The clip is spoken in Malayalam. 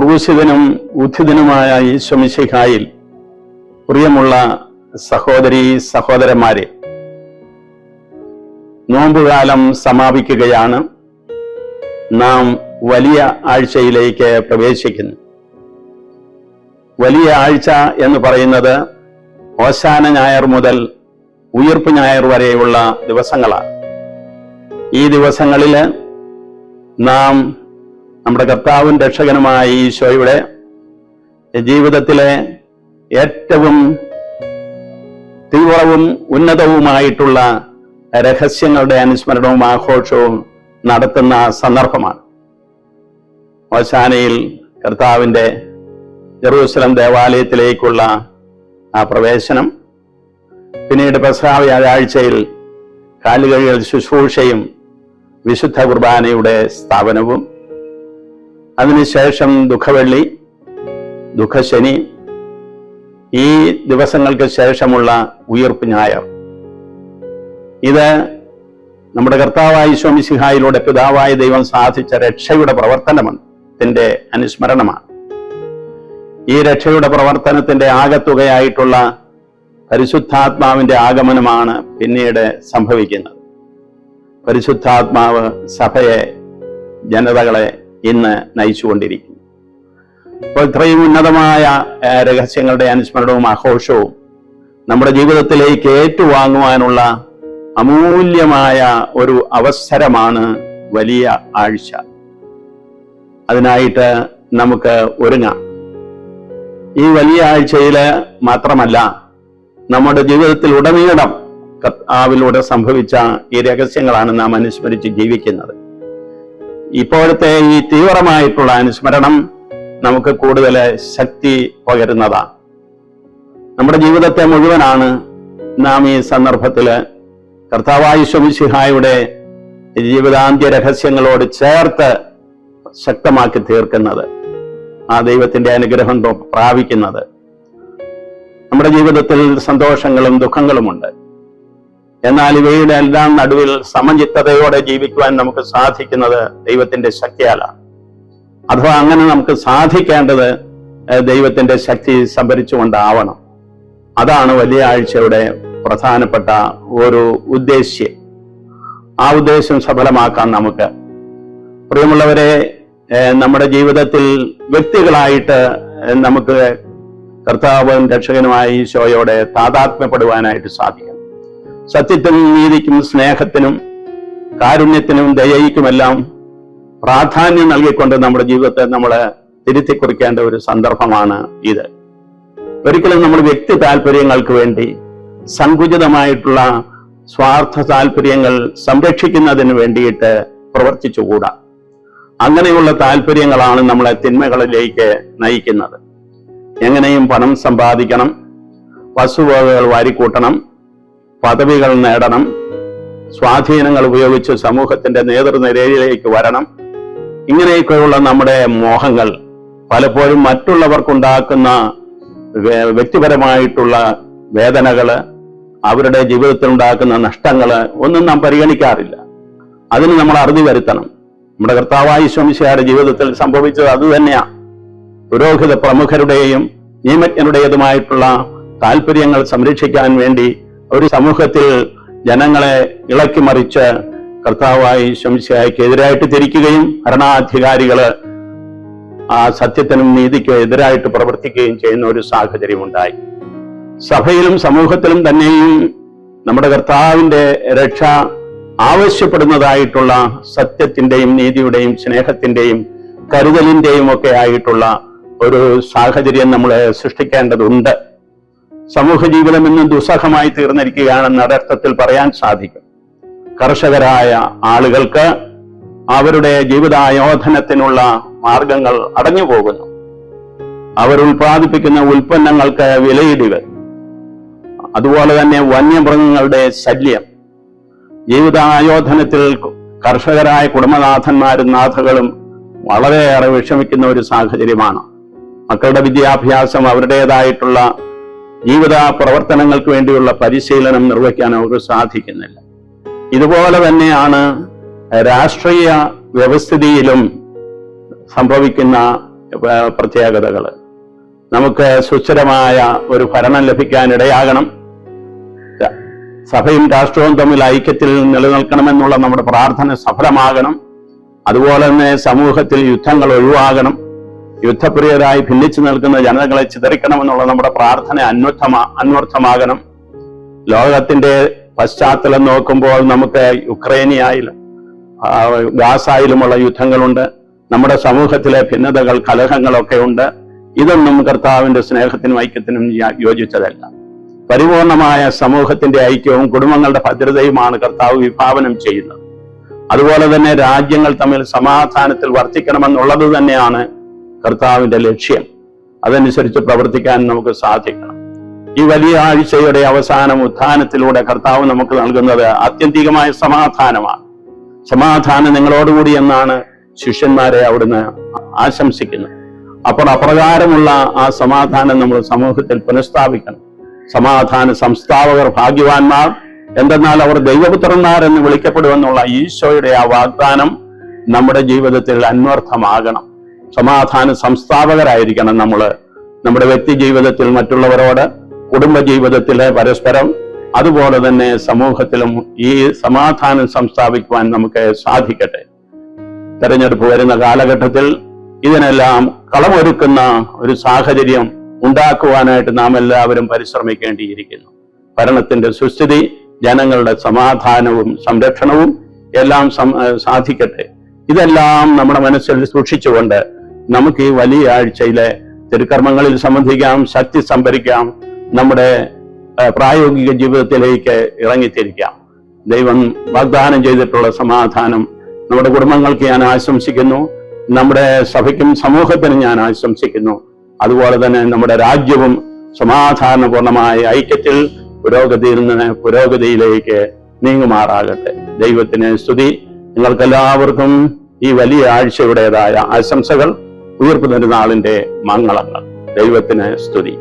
ക്രൂശിതനും ഉത്ഥിതനുമായ ഈശോ മിശിഹായിൽ പ്രിയമുള്ള സഹോദരീ സഹോദരന്മാരെ, നോമ്പുകാലം സമാപിക്കുകയാണ്. നാം വലിയ ആഴ്ചയിലേക്ക് പ്രവേശിക്കുന്നു. വലിയ ആഴ്ച എന്ന് പറയുന്നത് ഓശാന ഞായർ മുതൽ ഉയിർപ്പ് ഞായർ വരെയുള്ള ദിവസങ്ങളാണ്. ഈ ദിവസങ്ങളിൽ നാം നമ്മുടെ കർത്താവും രക്ഷകനുമായ ഈശോയുടെ ജീവിതത്തിലെ ഏറ്റവും തീവ്രവും ഉന്നതവുമായിട്ടുള്ള രഹസ്യങ്ങളുടെ അനുസ്മരണവും ആഘോഷവും നടത്തുന്ന സന്ദർഭമാണ്. ഓശാനയിൽ കർത്താവിൻ്റെ ജെറൂസലം ദേവാലയത്തിലേക്കുള്ള ആ പ്രവേശനം, പിന്നീട് പെസഹ വ്യാഴാഴ്ചയിൽ കാലുകഴുകൽ ശുശ്രൂഷയും വിശുദ്ധ കുർബാനയുടെ സ്ഥാപനവും, അതിനുശേഷം ദുഃഖവെള്ളി, ദുഃഖശനി, ഈ ദിവസങ്ങൾക്ക് ശേഷമുള്ള ഉയിർപ്പ് ഞായർ. ഇത് നമ്മുടെ കർത്താവായ ഈശോ മിശിഹായിലൂടെ പിതാവായ ദൈവം സാധിച്ച രക്ഷയുടെ പ്രവർത്തനത്തിന്റെ അനുസ്മരണമാണ്. ഈ രക്ഷയുടെ പ്രവർത്തനത്തിന്റെ ആകത്തുകയായിട്ടുള്ള പരിശുദ്ധാത്മാവിന്റെ ആഗമനമാണ് പിന്നീട് സംഭവിക്കുന്നത്. പരിശുദ്ധാത്മാവ് സഭയെ, ജനതകളെ ഇന്ന് നയിച്ചുകൊണ്ടിരിക്കുന്നു. അപ്പോൾ ഇത്രയും ഉന്നതമായ രഹസ്യങ്ങളുടെ അനുസ്മരണവും ആഘോഷവും നമ്മുടെ ജീവിതത്തിലേക്ക് ഏറ്റുവാങ്ങുവാനുള്ള അമൂല്യമായ ഒരു അവസരമാണ് വലിയ ആഴ്ച. അതിനായിട്ട് നമുക്ക് ഒരുങ്ങാം. ഈ വലിയ ആഴ്ചയില് മാത്രമല്ല, നമ്മുടെ ജീവിതത്തിൽ ഉടനീളം കർത്താവിലൂടെ സംഭവിച്ച ഈ രഹസ്യങ്ങളാണ് നാം അനുസ്മരിച്ച് ജീവിക്കുന്നത്. ഇപ്പോഴത്തെ ഈ തീവ്രമായിട്ടുള്ള അനുസ്മരണം നമുക്ക് കൂടുതൽ ശക്തി പകരുന്നതാണ്. നമ്മുടെ ജീവിതത്തെ മുഴുവനാണ് നാം ഈ സന്ദർഭത്തില് കർത്താവായ ഈശോ മിശിഹായുടെ ജീവിതാന്ത്യ രഹസ്യങ്ങളോട് ചേർത്ത് ശക്തമാക്കി തീർക്കുന്നത്, ആ ദൈവത്തിന്റെ അനുഗ്രഹം പ്രാപിക്കുന്നത്. നമ്മുടെ ജീവിതത്തിൽ സന്തോഷങ്ങളും ദുഃഖങ്ങളുമുണ്ട്. എന്നാൽ ഇവയുടെ എല്ലാം നടുവിൽ സമചിത്തതയോടെ ജീവിക്കുവാൻ നമുക്ക് സാധിക്കുന്നത് ദൈവത്തിന്റെ ശക്തിയാലാണ്. അഥവാ അങ്ങനെ നമുക്ക് സാധിക്കേണ്ടത് ദൈവത്തിന്റെ ശക്തി സംഭരിച്ചുകൊണ്ടാവണം. അതാണ് വലിയ ആഴ്ചയുടെ പ്രധാനപ്പെട്ട ഒരു ഉദ്ദേശ്യം. ആ ഉദ്ദേശ്യം സഫലമാക്കാൻ നമുക്ക്, പ്രിയമുള്ളവരെ, നമ്മുടെ ജീവിതത്തിൽ വ്യക്തികളായിട്ട് നമുക്ക് കർത്താവും രക്ഷകനുമായ ഈശോയോടെ താതാത്മ്യപ്പെടുവാനായിട്ട് സാധിക്കണം. സത്യത്തിനും നീതിക്കും സ്നേഹത്തിനും കാരുണ്യത്തിനും ദയയ്ക്കുമെല്ലാം പ്രാധാന്യം നൽകിക്കൊണ്ട് നമ്മുടെ ജീവിതത്തെ നമ്മൾ തിരുത്തി കുറിക്കേണ്ട ഒരു സന്ദർഭമാണ് ഇത്. ഒരിക്കലും നമ്മൾ വ്യക്തി താല്പര്യങ്ങൾക്ക് വേണ്ടി സങ്കുചിതമായിട്ടുള്ള സ്വാർത്ഥ താല്പര്യങ്ങൾ സംരക്ഷിക്കുന്നതിന് വേണ്ടിയിട്ട് പ്രവർത്തിച്ചുകൂടാ. അങ്ങനെയുള്ള താല്പര്യങ്ങളാണ് നമ്മളെ തിന്മകളിലേക്ക് നയിക്കുന്നത്. എങ്ങനെയും പണം സമ്പാദിക്കണം, വസ്തുവകകൾ വാരിക്കൂട്ടണം, പദവികൾ നേടണം, സ്വാധീനങ്ങൾ ഉപയോഗിച്ച് സമൂഹത്തിന്റെ നേതൃനിരയിലേക്ക് വരണം. ഇങ്ങനെയൊക്കെയുള്ള നമ്മുടെ മോഹങ്ങൾ പലപ്പോഴും മറ്റുള്ളവർക്കുണ്ടാക്കുന്ന വ്യക്തിപരമായിട്ടുള്ള വേദനകള്, അവരുടെ ജീവിതത്തിൽ ഉണ്ടാക്കുന്ന നഷ്ടങ്ങള് ഒന്നും നാം പരിഗണിക്കാറില്ല. അതിന് നമ്മൾ അറുതി വരുത്തണം. നമ്മുടെ കർത്താവായ ഈശോ മിശിഹായുടെ ജീവിതത്തിൽ സംഭവിച്ചത് അത് തന്നെയാണ്. പുരോഹിത പ്രമുഖരുടെയും നിയമജ്ഞരുടേതുമായിട്ടുള്ള താല്പര്യങ്ങൾ സംരക്ഷിക്കാൻ വേണ്ടി ഒരു സമൂഹത്തിൽ ജനങ്ങളെ ഇളക്കി മറിച്ച് കർത്താവായ ഈശോ മിശിഹായ്ക്ക് എതിരായിട്ട് തിരിക്കുകയും ഭരണാധികാരികള് ആ സത്യത്തിനും നീതിക്കും എതിരായിട്ട് പ്രവർത്തിക്കുകയും ചെയ്യുന്ന ഒരു സാഹചര്യം ഉണ്ടായി. സഭയിലും സമൂഹത്തിലും തന്നെയും നമ്മുടെ കർത്താവിന്റെ രക്ഷ ആവശ്യപ്പെടുന്നതായിട്ടുള്ള സത്യത്തിന്റെയും നീതിയുടെയും സ്നേഹത്തിന്റെയും കരുതലിന്റെയും ഒക്കെ ആയിട്ടുള്ള ഒരു സാഹചര്യം നമ്മൾ സൃഷ്ടിക്കേണ്ടതുണ്ട്. സമൂഹ ജീവിതം ഇന്ന് ദുസ്സഹമായി തീർന്നിരിക്കുകയാണെന്ന് ഒരർത്ഥത്തിൽ പറയാൻ സാധിക്കും. കർഷകരായ ആളുകൾക്ക് അവരുടെ ജീവിതായോധനത്തിനുള്ള മാർഗങ്ങൾ അടഞ്ഞു പോകുന്നു. അവർ ഉൽപ്പാദിപ്പിക്കുന്ന ഉൽപ്പന്നങ്ങൾക്ക് വിലയിടിവ്, അതുപോലെ തന്നെ വന്യമൃഗങ്ങളുടെ ശല്യം, ജീവിതായോധനത്തിൽ കർഷകരായ കുടുംബനാഥന്മാരും നാഥകളും വളരെയേറെ വിഷമിക്കുന്ന ഒരു സാഹചര്യമാണ്. മക്കളുടെ വിദ്യാഭ്യാസം, അവരുടേതായിട്ടുള്ള ജീവിത പ്രവർത്തനങ്ങൾക്ക് വേണ്ടിയുള്ള പരിശീലനം നിർവഹിക്കാൻ അവർക്ക് സാധിക്കുന്നില്ല. ഇതുപോലെ തന്നെയാണ് രാഷ്ട്രീയ വ്യവസ്ഥിതിയിലും സംഭവിക്കുന്ന പ്രത്യേകതകൾ. നമുക്ക് സുസ്ഥിരമായ ഒരു ഭരണം ലഭിക്കാനിടയാകണം. സഭയും രാഷ്ട്രവും തമ്മിൽ ഐക്യത്തിൽ നിലനിൽക്കണമെന്നുള്ള നമ്മുടെ പ്രാർത്ഥന സഫലമാകണം. അതുപോലെ തന്നെ സമൂഹത്തിൽ യുദ്ധങ്ങൾ ഒഴിവാകണം. യുദ്ധപ്രിയരായി ഭിന്നിച്ചു നിൽക്കുന്ന ജനതകളെ ചിതറിക്കണമെന്നുള്ള നമ്മുടെ പ്രാർത്ഥന അന്വർത്ഥമാകണം. ലോകത്തിന്റെ പശ്ചാത്തലം നോക്കുമ്പോൾ നമുക്ക് യുക്രൈനിയായാലും ഗാസായിലുമുള്ള യുദ്ധങ്ങളുണ്ട്. നമ്മുടെ സമൂഹത്തിലെ ഭിന്നതകൾ, കലഹങ്ങളൊക്കെ ഉണ്ട്. ഇതൊന്നും കർത്താവിന്റെ സ്നേഹത്തിനും ഐക്യത്തിനും യോജിച്ചതല്ല. പരിപൂർണമായ സമൂഹത്തിന്റെ ഐക്യവും കുടുംബങ്ങളുടെ ഭദ്രതയുമാണ് കർത്താവ് വിഭാവനം ചെയ്യുന്നത്. അതുപോലെ തന്നെ രാജ്യങ്ങൾ തമ്മിൽ സമാധാനത്തിൽ വർത്തിക്കണമെന്നുള്ളത് തന്നെയാണ് കർത്താവിന്റെ ലക്ഷ്യം. അതനുസരിച്ച് പ്രവർത്തിക്കാൻ നമുക്ക് സാധിക്കണം. ഈ വലിയ ആഴ്ചയുടെ അവസാനം ഉത്ഥാനത്തിലൂടെ കർത്താവ് നമുക്ക് നൽകുന്നത് ആത്യന്തികമായ സമാധാനമാണ്. സമാധാനം നിങ്ങളോടുകൂടി എന്നാണ് ശിഷ്യന്മാരെ അവിടുന്ന് ആശംസിക്കുന്നത്. അപ്പോൾ അപ്രകാരമുള്ള ആ സമാധാനം നമ്മൾ സമൂഹത്തിൽ പുനഃസ്ഥാപിക്കണം. സമാധാന സംസ്ഥാപകർ ഭാഗ്യവാന്മാർ, എന്തെന്നാൽ അവർ ദൈവപുത്രന്മാർ എന്ന് വിളിക്കപ്പെടുമെന്നുള്ള ഈശോയുടെ ആ വാഗ്ദാനം നമ്മുടെ ജീവിതത്തിൽ അന്വർത്ഥമാകണം. സമാധാന സംസ്ഥാപകരായിരിക്കണം നമ്മുടെ വ്യക്തി ജീവിതത്തിൽ മറ്റുള്ളവരോട്, കുടുംബ ജീവിതത്തിലെ പരസ്പരം, അതുപോലെ തന്നെ സമൂഹത്തിലും ഈ സമാധാനം സംസ്ഥാപിക്കുവാൻ നമുക്ക് സാധിക്കട്ടെ. തെരഞ്ഞെടുപ്പ് വരുന്ന കാലഘട്ടത്തിൽ ഇതിനെല്ലാം കളമൊരുക്കുന്ന ഒരു സാഹചര്യം ഉണ്ടാക്കുവാനായിട്ട് നാം എല്ലാവരും പരിശ്രമിക്കേണ്ടിയിരിക്കുന്നു. ഭരണത്തിന്റെ സുസ്ഥിതി, ജനങ്ങളുടെ സമാധാനവും സംരക്ഷണവും എല്ലാം സാധിക്കട്ടെ. ഇതെല്ലാം നമ്മുടെ മനസ്സിൽ സൂക്ഷിച്ചുകൊണ്ട് നമുക്ക് ഈ വലിയ ആഴ്ചയിലെ തിരുക്കർമ്മങ്ങളിൽ സംബന്ധിക്കാം, ശക്തി സംഭരിക്കാം, നമ്മുടെ പ്രായോഗിക ജീവിതത്തിലേക്ക് ഇറങ്ങിത്തിരിക്കാം. ദൈവം വാഗ്ദാനം ചെയ്തിട്ടുള്ള സമാധാനം നമ്മുടെ കുടുംബങ്ങൾക്ക് ഞാൻ ആശംസിക്കുന്നു. നമ്മുടെ സഭയ്ക്കും സമൂഹത്തിനും ഞാൻ ആശംസിക്കുന്നു. അതുപോലെ തന്നെ നമ്മുടെ രാജ്യവും സമാധാനപൂർണമായ ഐക്യത്തിൽ പുരോഗതിയിൽ നിന്ന് പുരോഗതിയിലേക്ക് നീങ്ങുമാറാകട്ടെ. ദൈവത്തിന് സ്തുതി. നിങ്ങൾക്കെല്ലാവർക്കും ഈ വലിയ ആഴ്ചയുടേതായ ആശംസകൾ. ഉയർപ്പ് തിരുനാളിന്റെ മംഗളങ്ങൾ. ദൈവത്തിന് സ്തുതി.